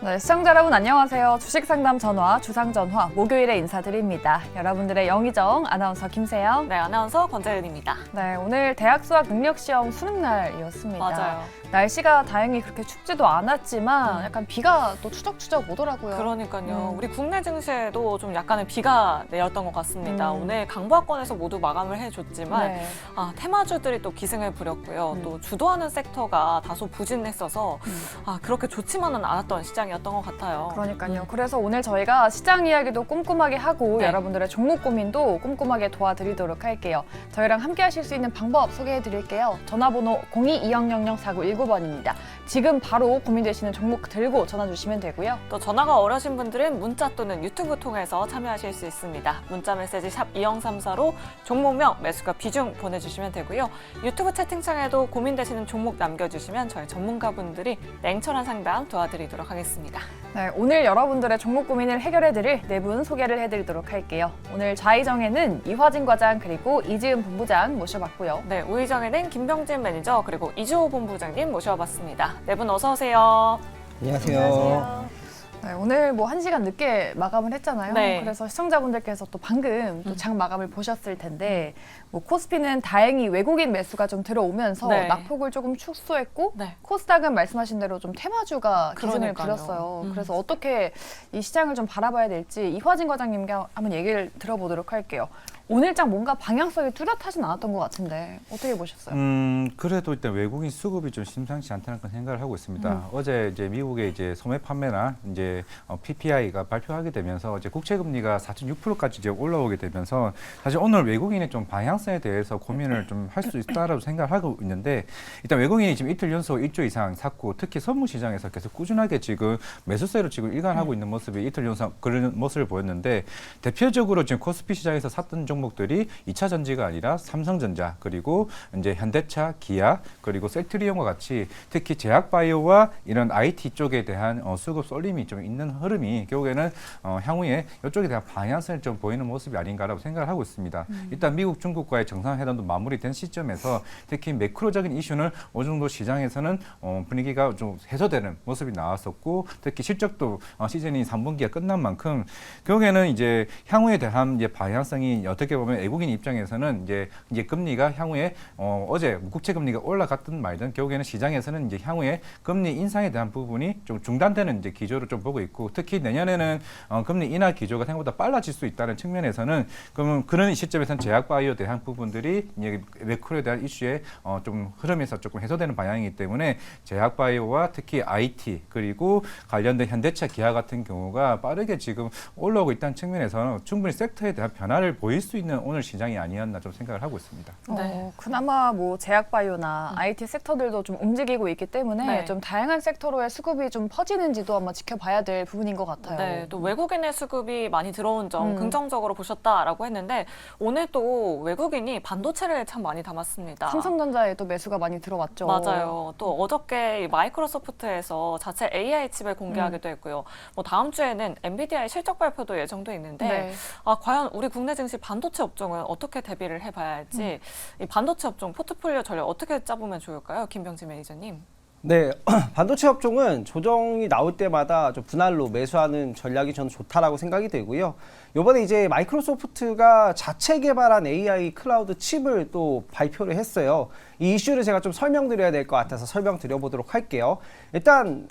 네, 시청자 여러분 안녕하세요. 주식상담 전화, 주상전화 목요일에 인사드립니다. 여러분들의 영의정 아나운서 김세영. 네, 아나운서 권재은입니다. 네, 오늘 대학 수학 능력시험 수능 날이었습니다. 맞아요. 날씨가 다행히 그렇게 춥지도 않았지만 약간 비가 또 추적추적 오더라고요. 그러니까요. 우리 국내 증시에도 좀 약간의 비가 내렸던 것 같습니다. 오늘 강보학권에서 모두 마감을 해줬지만 네. 테마주들이 또 기승을 부렸고요. 또 주도하는 섹터가 다소 부진했어서 그렇게 좋지만은 않았던 시장이었던 것 같아요. 그러니까요. 그래서 오늘 저희가 시장 이야기도 꼼꼼하게 하고 네. 여러분들의 종목 고민도 꼼꼼하게 도와드리도록 할게요. 저희랑 함께 하실 수 있는 방법 소개해드릴게요. 전화번호 02-2000-4919번입니다. 지금 바로 고민되시는 종목 들고 전화 주시면 되고요. 또 전화가 어려신 분들은 문자 또는 유튜브 통해서 참여하실 수 있습니다. 문자 메시지 샵 2034로 종목명, 매수가 비중 보내주시면 되고요. 유튜브 채팅창에도 고민되시는 종목 남겨주시면 저희 전문가분들이 냉철한 상담 도와드리도록 하겠습니다. 네, 오늘 여러분들의 종목 고민을 해결해드릴 네 분 소개를 해드리도록 할게요. 오늘 좌의정에는 이화진 과장 그리고 이지은 본부장 모셔봤고요. 네, 우의정에는 김병진 매니저 그리고 이주호 본부장님 모셔봤습니다. 네 분 어서 오세요. 안녕하세요. 네, 오늘 뭐 1시간 늦게 마감을 했잖아요. 네. 그래서 시청자분들께서 또 방금 또 장 마감을 보셨을 텐데 뭐 코스피는 다행히 외국인 매수가 좀 들어오면서 네. 낙폭을 조금 축소했고 네. 코스닥은 말씀하신 대로 좀 테마주가 기승을 그러니까요. 부렸어요. 그래서 어떻게 이 시장을 좀 바라봐야 될지 이화진 과장님께 한번 얘기를 들어보도록 할게요. 오늘 장 뭔가 방향성이 뚜렷하진 않았던 것 같은데 어떻게 보셨어요? 그래도 일단 외국인 수급이 좀 심상치 않다는 건 생각을 하고 있습니다. 어제 이제 미국의 이제 소매 판매나 이제 PPI가 발표하게 되면서 이제 국채 금리가 4.6%까지 이제 올라오게 되면서 사실 오늘 외국인의 좀 방향성에 대해서 고민을 좀 할 수 있다라고 생각을 하고 있는데 일단 외국인이 지금 이틀 연속 1조 이상 샀고 특히 선물 시장에서 계속 꾸준하게 지금 매수세로 지금 일관하고 있는 모습이 이틀 연속 그런 모습을 보였는데 대표적으로 지금 코스피 시장에서 샀던 종목들이 2차 전지가 아니라 삼성전자 그리고 이제 현대차, 기아 그리고 셀트리온과 같이 특히 제약바이오와 이런 IT 쪽에 대한 수급 쏠림이 좀 있는 흐름이 결국에는 향후에 이쪽에 대한 방향성을 좀 보이는 모습이 아닌가라고 생각을 하고 있습니다. 일단 미국, 중국과의 정상회담도 마무리된 시점에서 특히 매크로적인 이슈는 어느 정도 시장에서는 분위기가 좀 해소되는 모습이 나왔었고 특히 실적도 시즌이 3분기가 끝난 만큼 결국에는 이제 향후에 대한 이제 방향성이 어떻게 보면 외국인 입장에서는 이제 금리가 향후에 어제 국채 금리가 올라갔든 말든 결국에는 시장에서는 이제 향후에 금리 인상에 대한 부분이 좀 중단되는 이제 기조를 좀 보고 있고 특히 내년에는 금리 인하 기조가 생각보다 빨라질 수 있다는 측면에서는 그러면 그런 시점에서는 제약바이오에 대한 부분들이 이제 매크로에 대한 이슈에 좀 흐름에서 조금 해소되는 방향이기 때문에 제약바이오와 특히 IT 그리고 관련된 현대차, 기아 같은 경우가 빠르게 지금 올라오고 있다는 측면에서는 충분히 섹터에 대한 변화를 보일 수 있는 오늘 시장이 아니었나 좀 생각을 하고 있습니다. 네. 그나마 뭐 제약바이오나 IT 섹터들도 좀 움직이고 있기 때문에 네. 좀 다양한 섹터로의 수급이 좀 퍼지는지도 한번 지켜봐야 될 부분인 것 같아요. 네, 또 외국인의 수급이 많이 들어온 점 긍정적으로 보셨다라고 했는데 오늘 또 외국인이 반도체를 참 많이 담았습니다. 삼성전자에 또 매수가 많이 들어왔죠. 맞아요. 또 어저께 마이크로소프트에서 자체 AI 칩을 공개하기도 했고요. 뭐 다음 주에는 엔비디아의 실적 발표도 예정돼 있는데 네. 과연 우리 국내 증시 반도체 업종은 어떻게 대비를 해봐야 할지 이 반도체 업종 포트폴리오 전략 어떻게 짜보면 좋을까요? 김병진 매니저님. 네, 반도체 업종은 조정이 나올 때마다 좀 분할로 매수하는 전략이 저는 좋다라고 생각이 되고요. 이번에 이제 마이크로소프트가 자체 개발한 AI 클라우드 칩을 또 발표를 했어요. 이 이슈를 제가 좀 설명드려야 될 것 같아서 설명드려보도록 할게요. 일단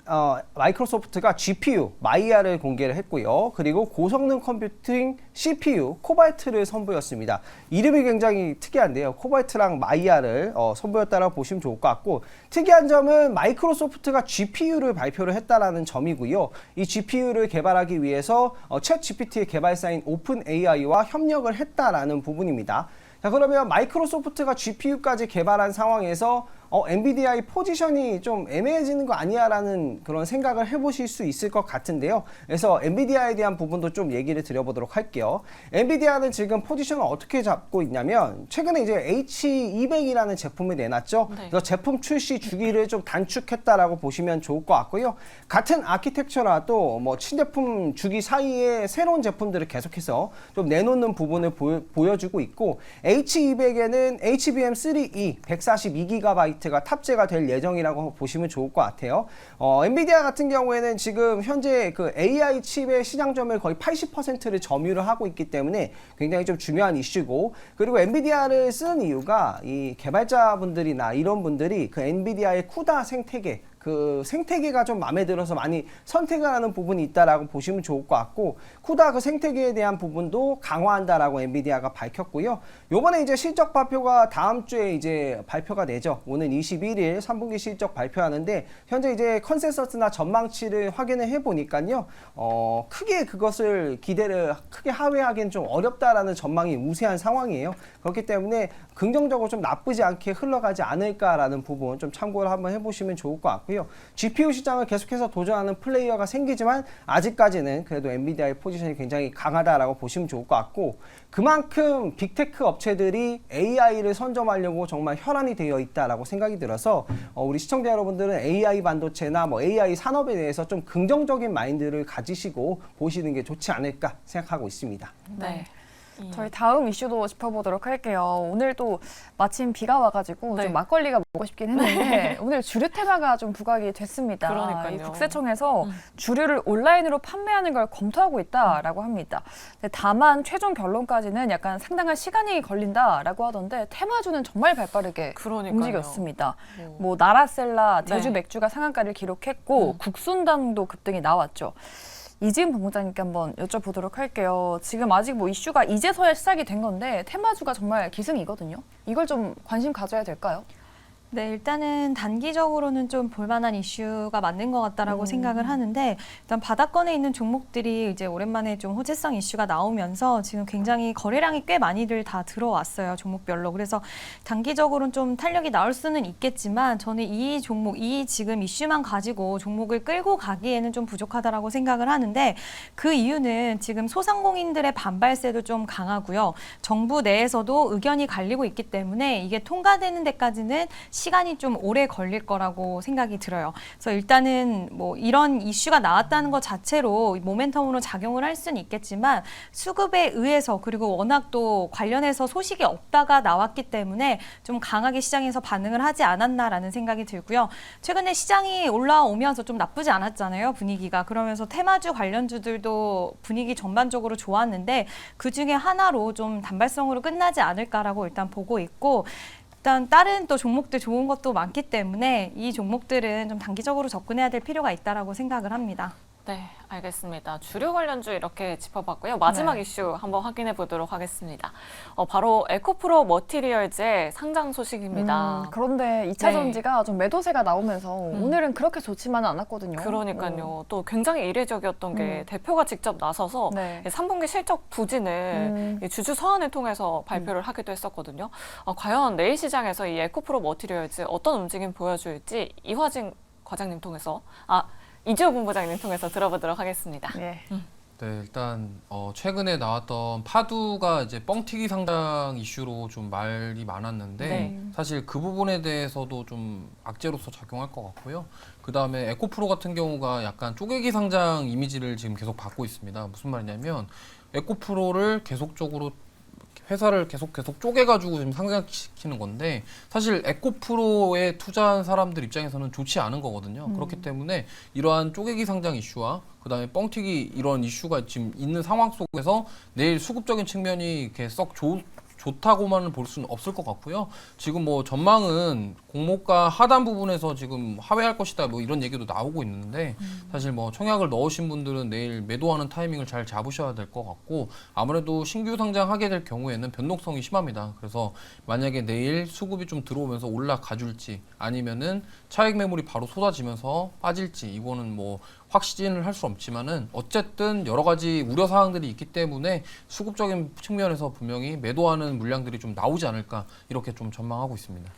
마이크로소프트가 GPU 마이야를 공개를 했고요. 그리고 고성능 컴퓨팅 CPU 코발트를 선보였습니다. 이름이 굉장히 특이한데요. 코발트랑 마이야를 선보였다라고 보시면 좋을 것 같고 특이한 점은 마이크로소프트가 GPU를 발표를 했다라는 점이고요. 이 GPU를 개발하기 위해서 챗 GPT의 개발사인 오픈 AI와 협력을 했다라는 부분입니다. 자, 그러면 마이크로소프트가 GPU까지 개발한 상황에서 엔비디아의 포지션이 좀 애매해지는 거 아니야라는 그런 생각을 해보실 수 있을 것 같은데요. 그래서 엔비디아에 대한 부분도 좀 얘기를 드려보도록 할게요. 엔비디아는 지금 포지션을 어떻게 잡고 있냐면 최근에 이제 H200이라는 제품을 내놨죠. 네. 그래서 제품 출시 주기를 좀 단축했다라고 보시면 좋을 것 같고요. 같은 아키텍처라도 뭐 신제품 주기 사이에 새로운 제품들을 계속해서 좀 내놓는 부분을 보여주고 있고 H200에는 HBM3E 142GB 그래픽카드가 탑재가 될 예정이라고 보시면 좋을 것 같아요. 엔비디아 같은 경우에는 지금 현재 그 AI 칩의 시장 점유율 거의 80%를 점유를 하고 있기 때문에 굉장히 좀 중요한 이슈고, 그리고 엔비디아를 쓰는 이유가 이 개발자분들이나 이런 분들이 그 엔비디아의 쿠다 생태계, 그 생태계가 좀 마음에 들어서 많이 선택을 하는 부분이 있다라고 보시면 좋을 것 같고, 쿠다 그 생태계에 대한 부분도 강화한다라고 엔비디아가 밝혔고요. 요번에 이제 실적 발표가 다음 주에 이제 발표가 되죠. 오늘 21일 3분기 실적 발표하는데, 현재 이제 컨센서스나 전망치를 확인을 해보니까요, 크게 그것을 기대를 크게 하회하기는 좀 어렵다라는 전망이 우세한 상황이에요. 그렇기 때문에 긍정적으로 좀 나쁘지 않게 흘러가지 않을까라는 부분 좀 참고를 한번 해보시면 좋을 것 같고요. GPU 시장을 계속해서 도전하는 플레이어가 생기지만 아직까지는 그래도 엔비디아의 포지션이 굉장히 강하다라고 보시면 좋을 것 같고, 그만큼 빅테크 업체들이 AI를 선점하려고 정말 혈안이 되어 있다라고 생각이 들어서 우리 시청자 여러분들은 AI 반도체나 뭐 AI 산업에 대해서 좀 긍정적인 마인드를 가지시고 보시는 게 좋지 않을까 생각하고 있습니다. 네. 저희 다음 이슈도 짚어보도록 할게요. 오늘도 마침 비가 와가지고 네. 좀 막걸리가 먹고 싶긴 했는데 오늘 주류 테마가 좀 부각이 됐습니다. 그러니까요. 이 국세청에서 주류를 온라인으로 판매하는 걸 검토하고 있다라고 합니다. 근데 다만 최종 결론까지는 약간 상당한 시간이 걸린다라고 하던데 테마주는 정말 발빠르게 그러니까요. 움직였습니다. 뭐 나라셀라, 제주 네. 맥주가 상한가를 기록했고 국순당도 급등이 나왔죠. 이지은 본부장님께 한번 여쭤보도록 할게요. 지금 아직 뭐 이슈가 이제서야 시작이 된 건데 테마주가 정말 기승이거든요. 이걸 좀 관심 가져야 될까요? 네, 일단은 단기적으로는 좀 볼만한 이슈가 맞는 것 같다라고 생각을 하는데, 일단 바닥권에 있는 종목들이 이제 오랜만에 좀 호재성 이슈가 나오면서 지금 굉장히 거래량이 꽤 많이들 다 들어왔어요, 종목별로. 그래서 단기적으로는 좀 탄력이 나올 수는 있겠지만, 저는 이 종목, 이 지금 이슈만 가지고 종목을 끌고 가기에는 좀 부족하다라고 생각을 하는데, 그 이유는 지금 소상공인들의 반발세도 좀 강하고요. 정부 내에서도 의견이 갈리고 있기 때문에 이게 통과되는 데까지는 시간이 좀 오래 걸릴 거라고 생각이 들어요. 그래서 일단은 뭐 이런 이슈가 나왔다는 것 자체로 모멘텀으로 작용을 할 수는 있겠지만, 수급에 의해서, 그리고 워낙 또 관련해서 소식이 없다가 나왔기 때문에 좀 강하게 시장에서 반응을 하지 않았나라는 생각이 들고요. 최근에 시장이 올라오면서 좀 나쁘지 않았잖아요, 분위기가. 그러면서 테마주 관련주들도 분위기 전반적으로 좋았는데 그 중에 하나로 좀 단발성으로 끝나지 않을까라고 일단 보고 있고, 일단 다른 또 종목들 좋은 것도 많기 때문에 이 종목들은 좀 단기적으로 접근해야 될 필요가 있다라고 생각을 합니다. 네, 알겠습니다. 주류 관련주 이렇게 짚어봤고요. 마지막 네. 이슈 한번 확인해 보도록 하겠습니다. 바로 에코프로 머티리얼즈의 상장 소식입니다. 그런데 2차 네. 전지가 좀 매도세가 나오면서 오늘은 그렇게 좋지만은 않았거든요. 그러니까요. 또 굉장히 이례적이었던 게 대표가 직접 나서서 네. 3분기 실적 부진을 이 주주 서한을 통해서 발표를 하기도 했었거든요. 과연 내일 시장에서 이 에코프로 머티리얼즈 어떤 움직임 보여줄지 이화진 과장님 통해서 이지호 본부장님 통해서 들어보도록 하겠습니다. 예. 네, 일단 최근에 나왔던 파두가 이제 뻥튀기 상장 이슈로 좀 말이 많았는데 네. 사실 그 부분에 대해서도 좀 악재로서 작용할 것 같고요. 그 다음에 에코프로 같은 경우가 약간 쪼개기 상장 이미지를 지금 계속 받고 있습니다. 무슨 말이냐면 에코프로를 계속적으로 회사를 계속 쪼개가지고 지금 상장시키는 건데, 사실 에코프로에 투자한 사람들 입장에서는 좋지 않은 거거든요. 그렇기 때문에 이러한 쪼개기 상장 이슈와 그다음에 뻥튀기 이런 이슈가 지금 있는 상황 속에서 내일 수급적인 측면이 이렇게 썩 좋다고만 볼 수는 없을 것 같고요. 지금 뭐 전망은 공모가 하단 부분에서 지금 하회할 것이다 뭐 이런 얘기도 나오고 있는데, 사실 뭐 청약을 넣으신 분들은 내일 매도하는 타이밍을 잘 잡으셔야 될 것 같고, 아무래도 신규 상장하게 될 경우에는 변동성이 심합니다. 그래서 만약에 내일 수급이 좀 들어오면서 올라가 줄지 아니면은 차익 매물이 바로 쏟아지면서 빠질지, 이거는 뭐 확신을 할 수 없지만은 어쨌든 여러 가지 우려 사항들이 있기 때문에 수급적인 측면에서 분명히 매도하는 물량들이 좀 나오지 않을까 이렇게 좀 전망하고 있습니다.